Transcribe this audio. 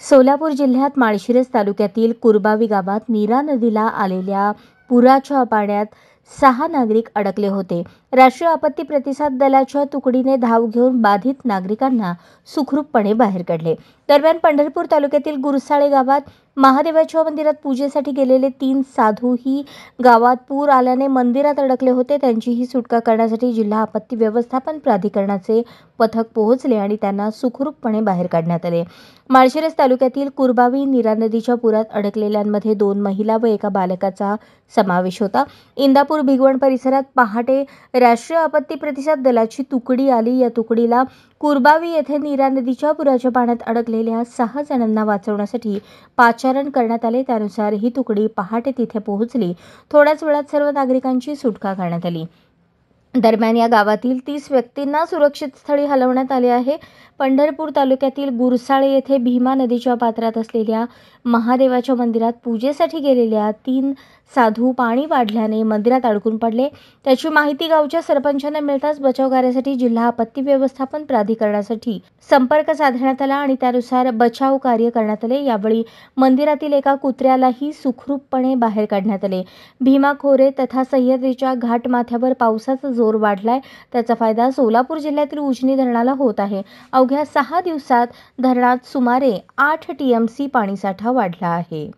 सोलापूर जिल्ह्यात माळशिरस तालुक्यातील कुरबावी गावात नीरा नदीला आलेल्या पुराच्या पाण्यात 6 नागरिक अडकले होते. राष्ट्रीय आपत्ती प्रतिसाद दलाच्या तुकडीने धाव घेऊन बाधित नागरिकांना सुखरूपपणे बाहेर काढले. दरम्यान पंढरपूर तालुक्यातील गुरसाळे गावात महादेवाच्या मंदिरात पूजेसाठी गेलेले 3 साधूही गावात पूर आल्याने मंदिरात अडकले होते. त्यांचीही सुटका करण्यासाठी जिल्हा आपत्ती व्यवस्थापन प्राधिकरणाचे पथक पोहोचले आणि त्यांना सुखरूपपणे बाहेर काढण्यात आले. माळशिरस तालुक्यातील कुरबावी नीरा नदीच्या पुरात अडकलेल्यांमध्ये 2 महिला व एका बालकाचा समावेश होता. इंदापूर भिगवण परिसरात पहाटे राष्ट्रीय आपत्ती प्रतिसाद दलाची तुकडी आली. या तुकडीला कुरबावी येथे नीरा नदीच्या पुराच्या पाण्यात अडकलेल्या 6 जणांना वाचवण्यासाठी पाचारण करण्यात आले. त्यानुसार ही तुकडी पहाटे तिथे पोहोचली. थोड्याच वेळात सर्व नागरिकांची सुटका करण्यात आली. दरम्यान या गावातील 30 व्यक्तींना सुरक्षित स्थळी हलवण्यात आले आहे. पंढरपूर तालुक्यातील गुरसाळे येथे भीमा नदीच्या पात्रात असलेल्या महादेवाच्या मंदिरात पूजेसाठी गेलेल्या 3 साधू पाणी वाढल्याने मंदिरात अडकून पडले. त्याची माहिती गावच्या सरपंचांना मिळताच बचाव कार्यासाठी जिल्हा आपत्ती व्यवस्थापन प्राधिकरणासाठी संपर्क साधण्यात आला आणि त्यानुसार बचाव कार्य करण्यात आले. यावेळी मंदिरातील एका कुत्र्यालाही सुखरूपपणे बाहेर काढण्यात आले. भीमा खोरे तथा सह्याद्रीच्या घाटमाथ्यावर पावसाचा जोर वाढलाय. त्याचा फायदा सोलापूर जिल्ह्यातील उजनी धरणाला होत आहे. अवघ्या 6 दिवसात धरणात सुमारे 8 टीएमसी पाणीसाठा वाढला आहे.